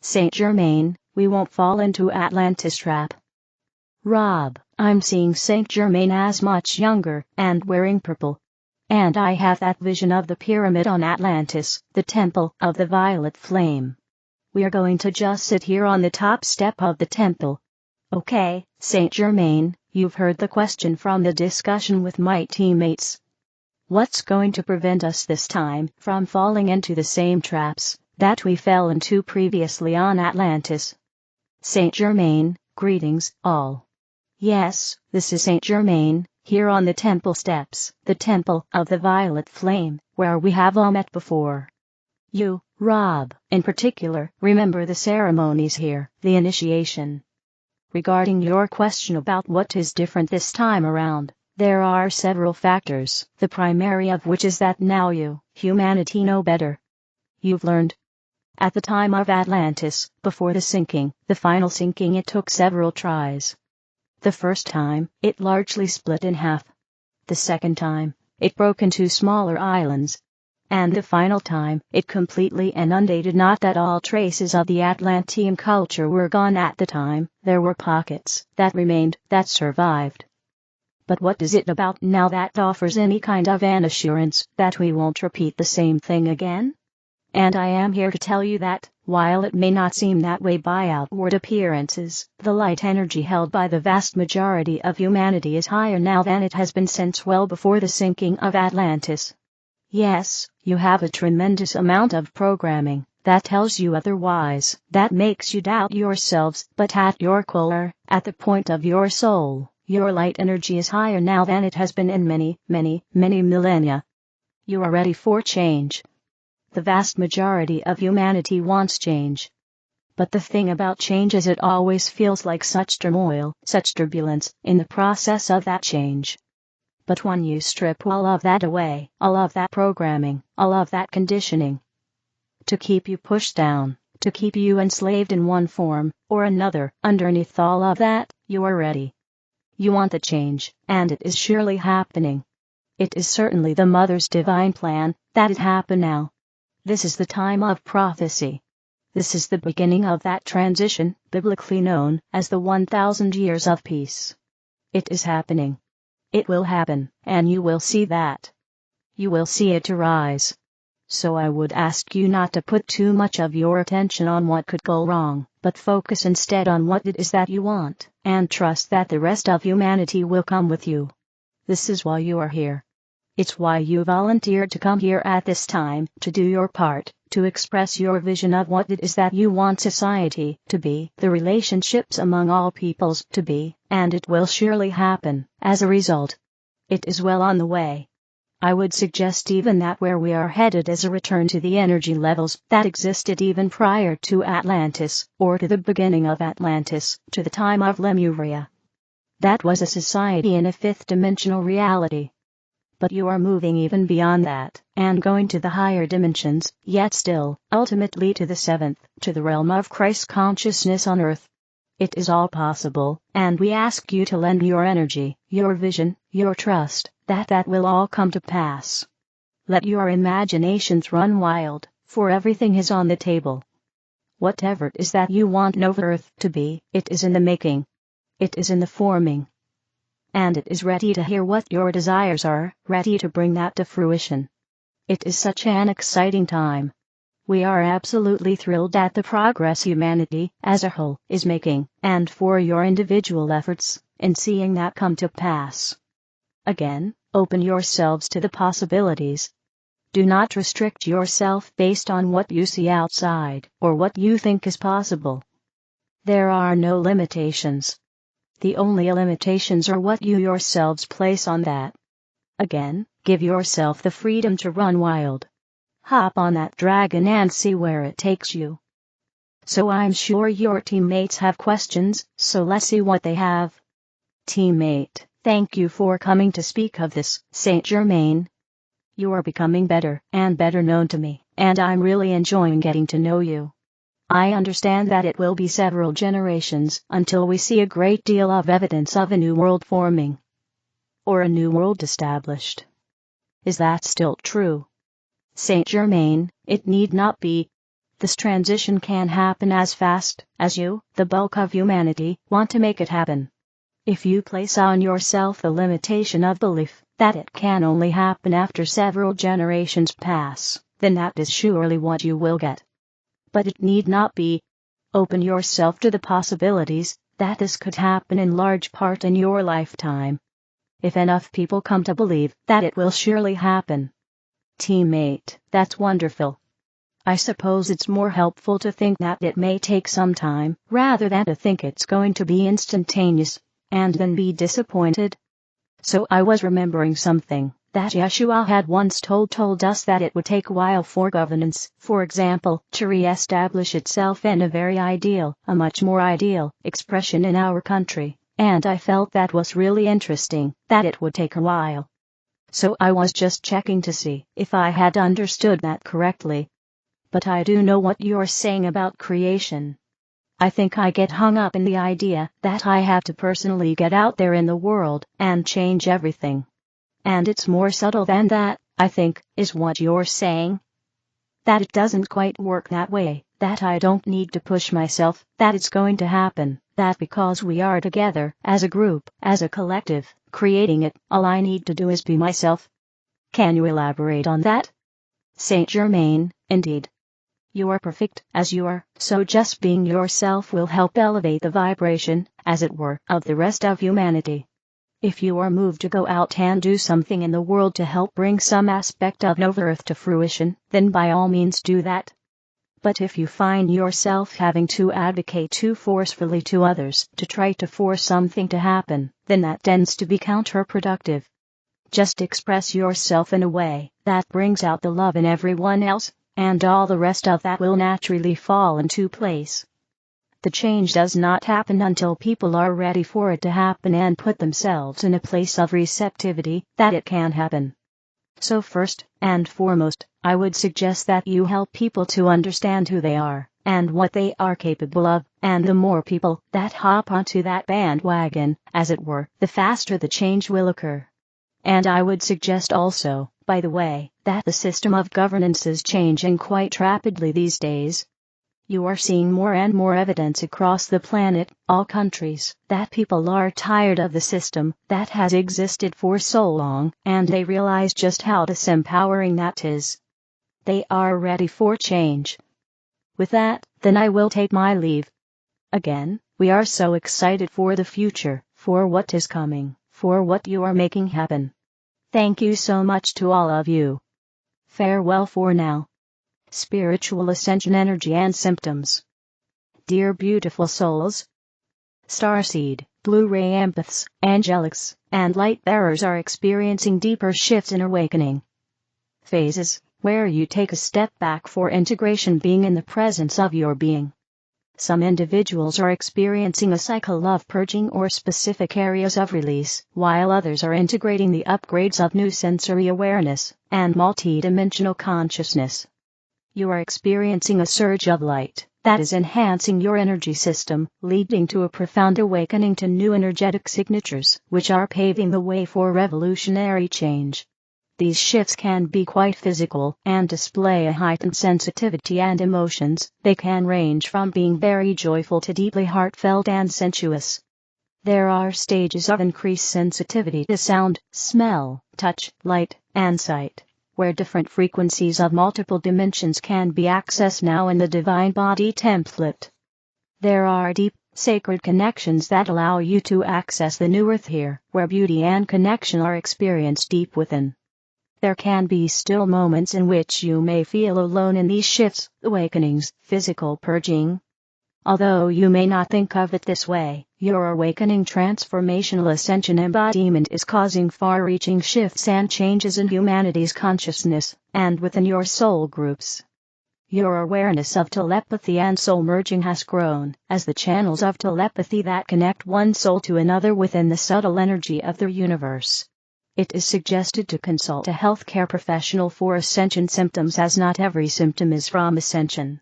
Saint Germain, we won't fall into Atlantis trap. Rob, I'm seeing Saint Germain as much younger and wearing purple. And I have that vision of the pyramid on Atlantis, the temple of the violet flame. We are going to just sit here on the top step of the temple. Okay, Saint Germain, you've heard the question from the discussion with my teammates. What's going to prevent us this time from falling into the same traps that we fell into previously on Atlantis? Saint Germain, greetings, all. Yes, this is Saint Germain, here on the temple steps, the temple of the violet flame, where we have all met before. You, Rob, in particular, remember the ceremonies here, the initiation. Regarding your question about what is different this time around, there are several factors, the primary of which is that now you, humanity, know better. You've learned. At the time of Atlantis, before the sinking, the final sinking, it took several tries. The first time, it largely split in half. The second time, it broke into smaller islands. And the final time, it completely inundated. Not that all traces of the Atlantean culture were gone at the time, there were pockets that remained, that survived. But what is it about now that offers any kind of an assurance that we won't repeat the same thing again? And I am here to tell you that, while it may not seem that way by outward appearances, the light energy held by the vast majority of humanity is higher now than it has been since well before the sinking of Atlantis. Yes, you have a tremendous amount of programming that tells you otherwise, that makes you doubt yourselves, but at your core, at the point of your soul, your light energy is higher now than it has been in many, many, many millennia. You are ready for change. The vast majority of humanity wants change. But the thing about change is it always feels like such turmoil, such turbulence, in the process of that change. But when you strip all of that away, all of that programming, all of that conditioning, to keep you pushed down, to keep you enslaved in one form or another, underneath all of that, you are ready. You want the change, and it is surely happening. It is certainly the Mother's divine plan that it happen now. This is the time of prophecy. This is the beginning of that transition, biblically known as the 1,000 years of peace. It is happening. It will happen, and you will see that. You will see it arise. So I would ask you not to put too much of your attention on what could go wrong, but focus instead on what it is that you want, and trust that the rest of humanity will come with you. This is why you are here. It's why you volunteered to come here at this time, to do your part, to express your vision of what it is that you want society to be, the relationships among all peoples to be, and it will surely happen, as a result. It is well on the way. I would suggest even that where we are headed is a return to the energy levels that existed even prior to Atlantis, or to the beginning of Atlantis, to the time of Lemuria. That was a society in a fifth-dimensional reality. But you are moving even beyond that, and going to the higher dimensions, yet still, ultimately to the seventh, to the realm of Christ consciousness on earth. It is all possible, and we ask you to lend your energy, your vision, your trust, that will all come to pass. Let your imaginations run wild, for everything is on the table. Whatever it is that you want Nova Earth to be, it is in the making. It is in the forming. And it is ready to hear what your desires are, ready to bring that to fruition. It is such an exciting time. We are absolutely thrilled at the progress humanity, as a whole, is making, and for your individual efforts, in seeing that come to pass. Again, open yourselves to the possibilities. Do not restrict yourself based on what you see outside, or what you think is possible. There are no limitations. The only limitations are what you yourselves place on that. Again, give yourself the freedom to run wild. Hop on that dragon and see where it takes you. So I'm sure your teammates have questions, so let's see what they have. Teammate, thank you for coming to speak of this, Saint Germain. You are becoming better and better known to me, and I'm really enjoying getting to know you. I understand that it will be several generations until we see a great deal of evidence of a new world forming. Or a new world established. Is that still true? Saint Germain, it need not be. This transition can happen as fast as you, the bulk of humanity, want to make it happen. If you place on yourself the limitation of belief that it can only happen after several generations pass, then that is surely what you will get. But it need not be. Open yourself to the possibilities that this could happen in large part in your lifetime. If enough people come to believe that it will surely happen. Teammate, that's wonderful. I suppose it's more helpful to think that it may take some time, rather than to think it's going to be instantaneous, and then be disappointed. So I was remembering something that Yeshua had once told us that it would take a while for governance, for example, to re-establish itself in a much more ideal expression in our country, and I felt that was really interesting, that it would take a while. So I was just checking to see if I had understood that correctly. But I do know what you're saying about creation. I think I get hung up in the idea that I have to personally get out there in the world and change everything. And it's more subtle than that, I think, is what you're saying. That it doesn't quite work that way, that I don't need to push myself, that it's going to happen, that because we are together, as a group, as a collective, creating it, all I need to do is be myself. Can you elaborate on that? Saint Germain, indeed. You are perfect as you are, so just being yourself will help elevate the vibration, as it were, of the rest of humanity. If you are moved to go out and do something in the world to help bring some aspect of Nova Earth to fruition, then by all means do that. But if you find yourself having to advocate too forcefully to others to try to force something to happen, then that tends to be counterproductive. Just express yourself in a way that brings out the love in everyone else, and all the rest of that will naturally fall into place. The change does not happen until people are ready for it to happen and put themselves in a place of receptivity that it can happen. So first and foremost, I would suggest that you help people to understand who they are, and what they are capable of, and the more people that hop onto that bandwagon, as it were, the faster the change will occur. And I would suggest also, by the way, that the system of governance is changing quite rapidly these days. You are seeing more and more evidence across the planet, all countries, that people are tired of the system that has existed for so long, and they realize just how disempowering that is. They are ready for change. With that, then I will take my leave. Again, we are so excited for the future, for what is coming, for what you are making happen. Thank you so much to all of you. Farewell for now. Spiritual Ascension Energy and Symptoms. Dear beautiful souls, Starseed, Blu-ray empaths, angelics, and light bearers are experiencing deeper shifts in awakening phases, where you take a step back for integration, being in the presence of your being. Some individuals are experiencing a cycle of purging or specific areas of release, while others are integrating the upgrades of new sensory awareness and multidimensional consciousness. You are experiencing a surge of light that is enhancing your energy system, leading to a profound awakening to new energetic signatures, which are paving the way for revolutionary change. These shifts can be quite physical and display a heightened sensitivity and emotions. They can range from being very joyful to deeply heartfelt and sensuous. There are stages of increased sensitivity to sound, smell, touch, light, and sight, where different frequencies of multiple dimensions can be accessed now in the Divine Body template. There are deep, sacred connections that allow you to access the new earth here, where beauty and connection are experienced deep within. There can be still moments in which you may feel alone in these shifts, awakenings, physical purging. Although you may not think of it this way, your awakening transformational ascension embodiment is causing far-reaching shifts and changes in humanity's consciousness, and within your soul groups. Your awareness of telepathy and soul merging has grown, as the channels of telepathy that connect one soul to another within the subtle energy of the universe. It is suggested to consult a healthcare professional for ascension symptoms, as not every symptom is from ascension.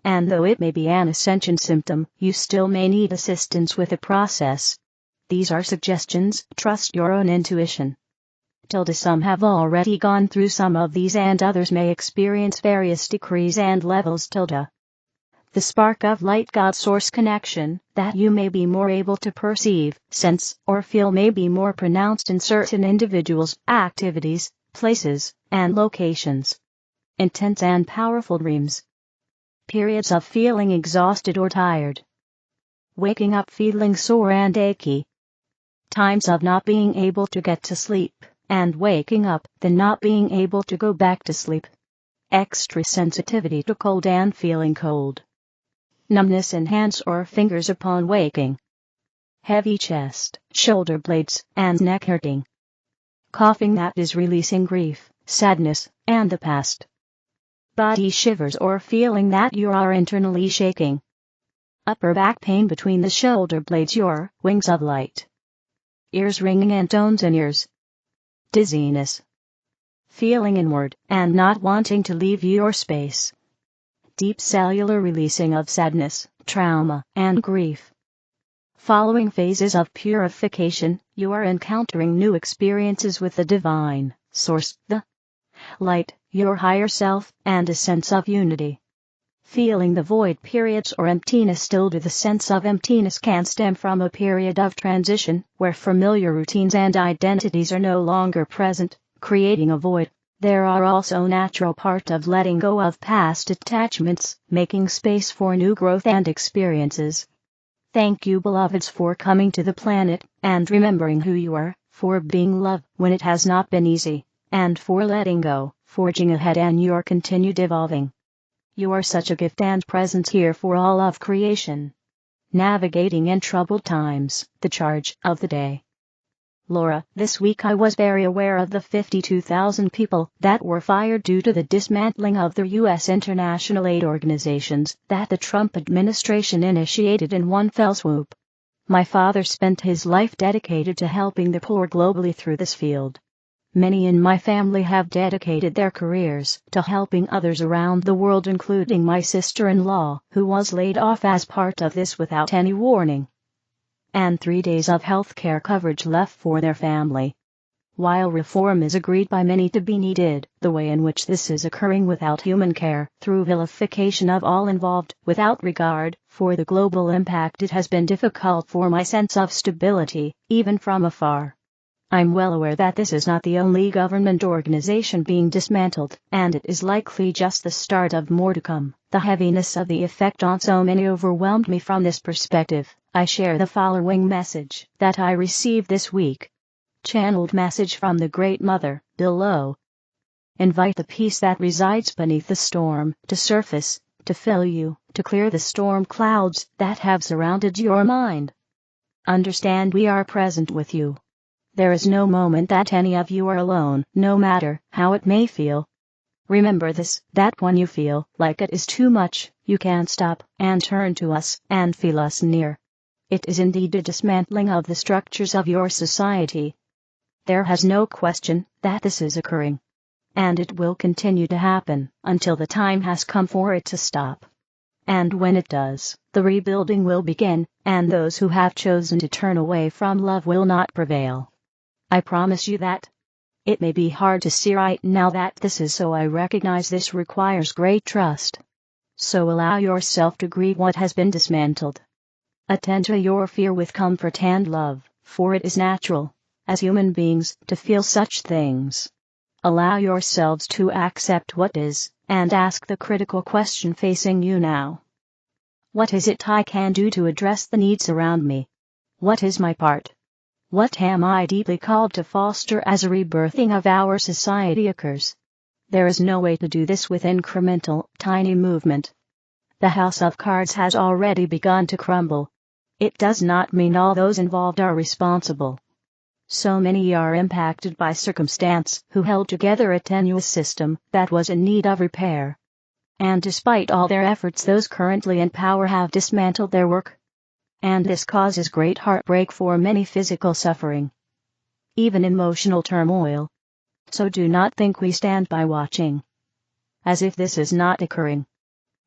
And though it may be an ascension symptom, you still may need assistance with the process. These are suggestions. Trust your own intuition. Some have already gone through some of these and others may experience various degrees and levels. The spark of light God source connection that you may be more able to perceive, sense, or feel may be more pronounced in certain individuals, activities, places, and locations. Intense and powerful dreams. Periods of feeling exhausted or tired. Waking up feeling sore and achy. Times of not being able to get to sleep, and waking up, then not being able to go back to sleep. Extra sensitivity to cold and feeling cold. Numbness in hands or fingers upon waking. Heavy chest, shoulder blades, and neck hurting. Coughing that is releasing grief, sadness, and the past. Body shivers or feeling that you are internally shaking. Upper back pain between the shoulder blades, your wings of light. Ears ringing and tones in ears. Dizziness. Feeling inward and not wanting to leave your space. Deep cellular releasing of sadness, trauma, and grief. Following phases of purification, you are encountering new experiences with the divine source, the light, your higher self, and a sense of unity. Feeling the void periods or emptiness. The sense of emptiness can stem from a period of transition, where familiar routines and identities are no longer present, creating a void. There are also natural part of letting go of past attachments, making space for new growth and experiences. Thank you, beloveds, for coming to the planet, and remembering who you are, for being love when it has not been easy, and for letting go, forging ahead and your continued evolving. You are such a gift and presence here for all of creation. Navigating in troubled times, the charge of the day. Laura, this week I was very aware of the 52,000 people that were fired due to the dismantling of the U.S. international aid organizations that the Trump administration initiated in one fell swoop. My father spent his life dedicated to helping the poor globally through this field. Many in my family have dedicated their careers to helping others around the world, including my sister-in-law, who was laid off as part of this without any warning. And 3 days of health care coverage left for their family. While reform is agreed by many to be needed, the way in which this is occurring without human care, through vilification of all involved, without regard for the global impact, it has been difficult for my sense of stability, even from afar. I'm well aware that this is not the only government organization being dismantled, and it is likely just the start of more to come. The heaviness of the effect on so many overwhelmed me. From this perspective, I share the following message that I received this week. Channeled message from the Great Mother, below. Invite the peace that resides beneath the storm to surface, to fill you, to clear the storm clouds that have surrounded your mind. Understand we are present with you. There is no moment that any of you are alone, no matter how it may feel. Remember this, that when you feel like it is too much, you can stop and turn to us and feel us near. It is indeed a dismantling of the structures of your society. There has no question that this is occurring. And it will continue to happen until the time has come for it to stop. And when it does, the rebuilding will begin, and those who have chosen to turn away from love will not prevail. I promise you that. It may be hard to see right now that this is so. I recognize this requires great trust. So allow yourself to grieve what has been dismantled. Attend to your fear with comfort and love, for it is natural, as human beings, to feel such things. Allow yourselves to accept what is, and ask the critical question facing you now. What is it I can do to address the needs around me? What is my part? What am I deeply called to foster as a rebirthing of our society occurs? There is no way to do this with incremental, tiny movement. The house of cards has already begun to crumble. It does not mean all those involved are responsible. So many are impacted by circumstance who held together a tenuous system that was in need of repair. And despite all their efforts, those currently in power have dismantled their work. And this causes great heartbreak for many, physical suffering, even emotional turmoil. So do not think we stand by watching, as if this is not occurring.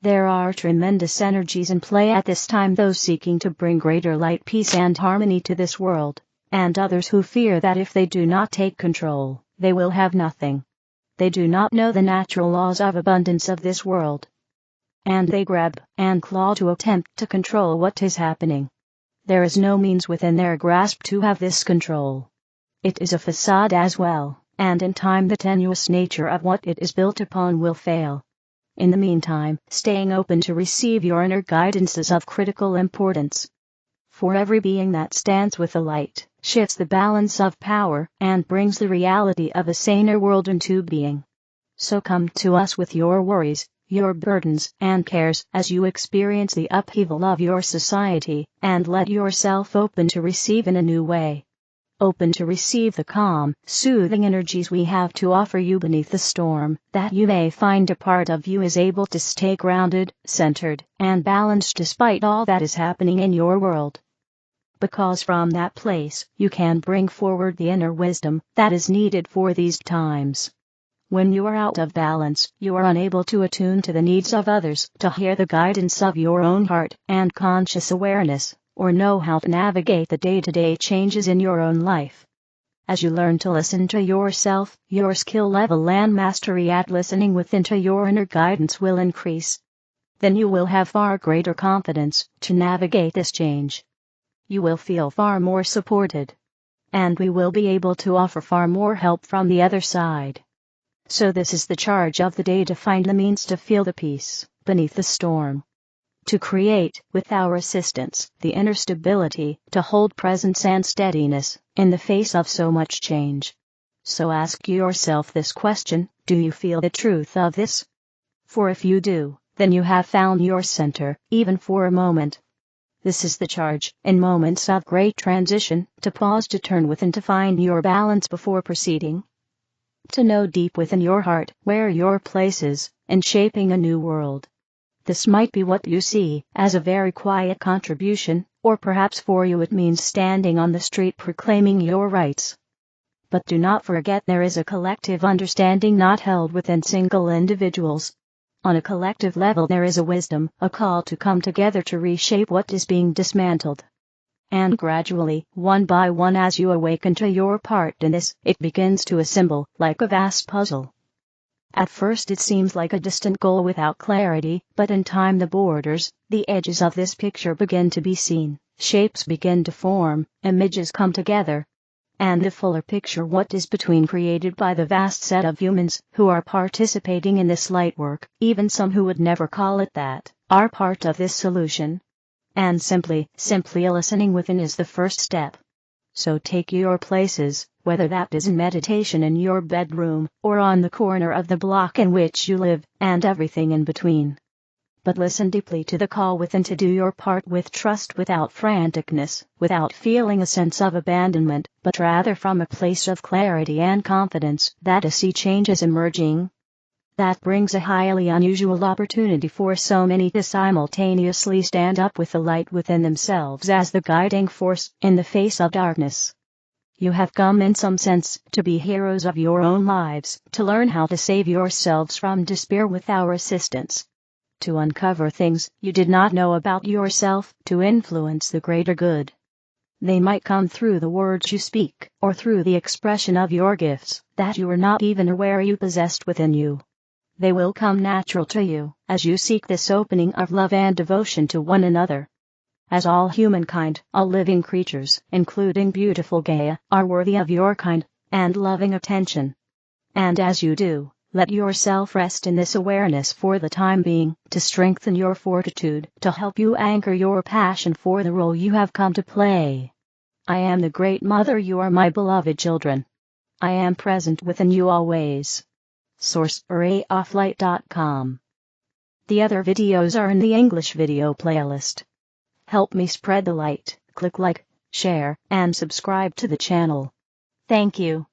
There are tremendous energies in play at this time, those seeking to bring greater light, peace and harmony to this world, and others who fear that if they do not take control, they will have nothing. They do not know the natural laws of abundance of this world. And they grab and claw to attempt to control what is happening. There is no means within their grasp to have this control. It is a facade as well, and in time the tenuous nature of what it is built upon will fail. In the meantime, staying open to receive your inner guidance is of critical importance. For every being that stands with the light, shifts the balance of power, and brings the reality of a saner world into being. So come to us with your worries, your burdens and cares as you experience the upheaval of your society, and let yourself open to receive in a new way. Open to receive the calm, soothing energies we have to offer you beneath the storm, that you may find a part of you is able to stay grounded, centered, and balanced despite all that is happening in your world. Because from that place, you can bring forward the inner wisdom that is needed for these times. When you are out of balance, you are unable to attune to the needs of others, to hear the guidance of your own heart and conscious awareness, or know how to navigate the day-to-day changes in your own life. As you learn to listen to yourself, your skill level and mastery at listening within to your inner guidance will increase. Then you will have far greater confidence to navigate this change. You will feel far more supported. And we will be able to offer far more help from the other side. So this is the charge of the day, to find the means to feel the peace beneath the storm. To create, with our assistance, the inner stability to hold presence and steadiness in the face of so much change. So ask yourself this question: do you feel the truth of this? For if you do, then you have found your center, even for a moment. This is the charge, in moments of great transition, to pause, to turn within, to find your balance before proceeding. To know deep within your heart where your place is in shaping a new world. This might be what you see as a very quiet contribution, or perhaps for you it means standing on the street proclaiming your rights. But do not forget there is a collective understanding not held within single individuals. On a collective level there is a wisdom, a call to come together to reshape what is being dismantled. And gradually, one by one, as you awaken to your part in this, it begins to assemble like a vast puzzle. At first it seems like a distant goal without clarity, but in time the borders, the edges of this picture begin to be seen, shapes begin to form, images come together. And the fuller picture, what is between, created by the vast set of humans who are participating in this light work, even some who would never call it that, are part of this solution. And simply listening within is the first step. So take your places, whether that is in meditation in your bedroom, or on the corner of the block in which you live, and everything in between. But listen deeply to the call within to do your part with trust, without franticness, without feeling a sense of abandonment, but rather from a place of clarity and confidence that a sea change is emerging. That brings a highly unusual opportunity for so many to simultaneously stand up with the light within themselves as the guiding force in the face of darkness. You have come in some sense to be heroes of your own lives, to learn how to save yourselves from despair with our assistance. To uncover things you did not know about yourself, to influence the greater good. They might come through the words you speak, or through the expression of your gifts that you were not even aware you possessed within you. They will come natural to you, as you seek this opening of love and devotion to one another. As all humankind, all living creatures, including beautiful Gaia, are worthy of your kind and loving attention. And as you do, let yourself rest in this awareness for the time being, to strengthen your fortitude, to help you anchor your passion for the role you have come to play. I am the Great Mother, you are my beloved children. I am present within you always. Source: arrayoflight.com. The other videos are in the English video playlist. Help me spread the light, click like, share, and subscribe to the channel. Thank you.